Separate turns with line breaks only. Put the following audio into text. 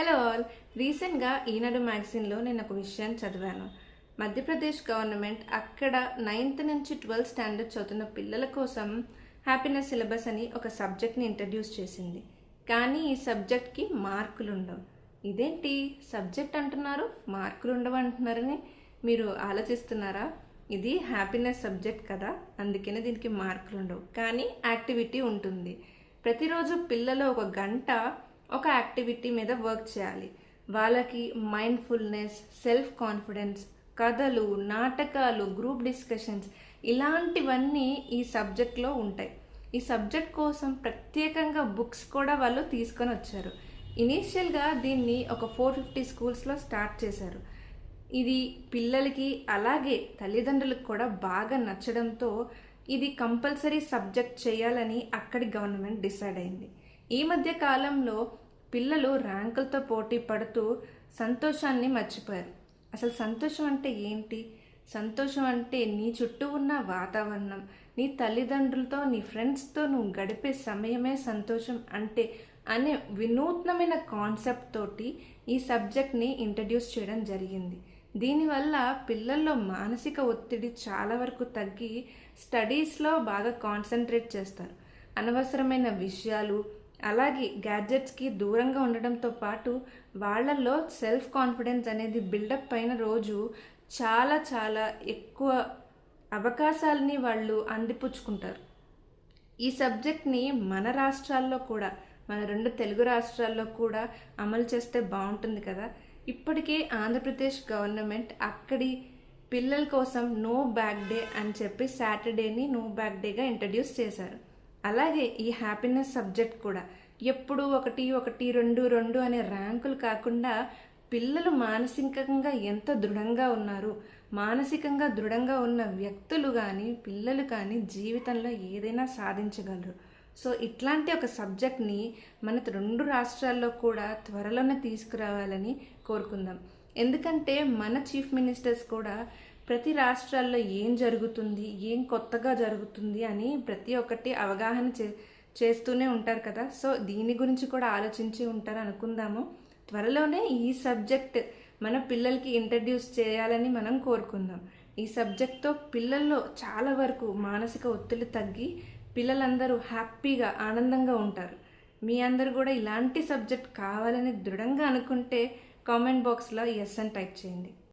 Hello all. రీసెంట్గా ఈనాడు మ్యాగజైన్లో నేను ఒక విషయాన్ని చదివాను. మధ్యప్రదేశ్ గవర్నమెంట్ అక్కడ 9th నుంచి 12th స్టాండర్డ్ చదువుతున్న పిల్లల కోసం హ్యాపీనెస్ సిలబస్ అని ఒక సబ్జెక్ట్ని ఇంట్రడ్యూస్ చేసింది. కానీ ఈ సబ్జెక్ట్కి మార్కులు ఉండవు. ఇదేంటి సబ్జెక్ట్ అంటున్నారు, మార్కులు ఉండవు అంటున్నారని మీరు ఆలోచిస్తున్నారా? ఇది హ్యాపీనెస్ సబ్జెక్ట్ కదా, అందుకనే దీనికి మార్కులు ఉండవు. కానీ యాక్టివిటీ ఉంటుంది. ప్రతిరోజు పిల్లలు ఒక గంట ఒక యాక్టివిటీ మీద వర్క్ చేయాలి. వాళ్ళకి మైండ్ఫుల్నెస్, సెల్ఫ్ కాన్ఫిడెన్స్, కథలు, నాటకాలు, గ్రూప్ డిస్కషన్స్ ఇలాంటివన్నీ ఈ సబ్జెక్ట్లో ఉంటాయి. ఈ సబ్జెక్ట్ కోసం ప్రత్యేకంగా బుక్స్ కూడా వాళ్ళు తీసుకొని వచ్చారు. ఇనీషియల్గా దీన్ని ఒక 450 స్కూల్స్లో స్టార్ట్ చేశారు. ఇది పిల్లలకి అలాగే తల్లిదండ్రులకు కూడా బాగా నచ్చడంతో ఇది కంపల్సరీ సబ్జెక్ట్ చేయాలని అక్కడి గవర్నమెంట్ డిసైడ్ అయింది. ఈ మధ్య కాలంలో పిల్లలు ర్యాంకులతో పోటీ పడుతూ సంతోషాన్ని మర్చిపోయారు. అసలు సంతోషం అంటే ఏంటి? సంతోషం అంటే నీ చుట్టూ ఉన్న వాతావరణం, నీ తల్లిదండ్రులతో, నీ ఫ్రెండ్స్తో నువ్వు గడిపే సమయమే సంతోషం అంటే అనే వినూత్నమైన కాన్సెప్ట్ తోటి ఈ సబ్జెక్ట్ని ఇంట్రడ్యూస్ చేయడం జరిగింది. దీనివల్ల పిల్లల్లో మానసిక ఒత్తిడి చాలా వరకు తగ్గి స్టడీస్లో బాగా కాన్సన్ట్రేట్ చేస్తారు. అనవసరమైన విషయాలు అలాగే గ్యాడ్జెట్స్కి దూరంగా ఉండడంతో పాటు వాళ్ళల్లో సెల్ఫ్ కాన్ఫిడెన్స్ అనేది బిల్డప్ అయిన రోజు చాలా చాలా ఎక్కువ అవకాశాలని వాళ్ళు అందిపుచ్చుకుంటారు. ఈ సబ్జెక్ట్ని మన రాష్ట్రాల్లో కూడా, మన 2 తెలుగు రాష్ట్రాల్లో కూడా అమలు చేస్తే బాగుంటుంది కదా. ఇప్పటికే ఆంధ్రప్రదేశ్ గవర్నమెంట్ అక్కడి పిల్లల కోసం నో బ్యాగ్ డే అని చెప్పి సాటర్డేని నో బ్యాగ్ డేగా ఇంట్రడ్యూస్ చేశారు. అలాగే ఈ హ్యాపీనెస్ సబ్జెక్ట్ కూడా ఎప్పుడు 1, 1, 2, 2 అనే ర్యాంకులు కాకుండా పిల్లలు మానసికంగా ఎంత దృఢంగా ఉన్నారు, మానసికంగా దృఢంగా ఉన్న వ్యక్తులు కానీ పిల్లలు కానీ జీవితంలో ఏదైనా సాధించగలరు. సో ఇట్లాంటి ఒక సబ్జెక్ట్ని మన 2 రాష్ట్రాల్లో కూడా త్వరలోనే తీసుకురావాలని కోరుకుందాం. ఎందుకంటే మన చీఫ్ మినిస్టర్స్ కూడా ప్రతి రాష్ట్రాల్లో ఏం జరుగుతుంది, ఏం కొత్తగా జరుగుతుంది అని ప్రతి ఒక్కటి అవగాహన చేస్తూనే ఉంటారు కదా. సో దీని గురించి కూడా ఆలోచించి ఉంటారు అనుకుందాము. త్వరలోనే ఈ సబ్జెక్ట్ మన పిల్లలకి ఇంట్రడ్యూస్ చేయాలని మనం కోరుకుందాం. ఈ సబ్జెక్ట్తో పిల్లల్లో చాలా వరకు మానసిక ఒత్తిడి తగ్గి పిల్లలందరూ హ్యాపీగా ఆనందంగా ఉంటారు. మీ అందరూ కూడా ఇలాంటి సబ్జెక్ట్ కావాలని దృఢంగా అనుకుంటే కామెంట్ బాక్స్లో ఎస్ అని టైప్ చేయండి.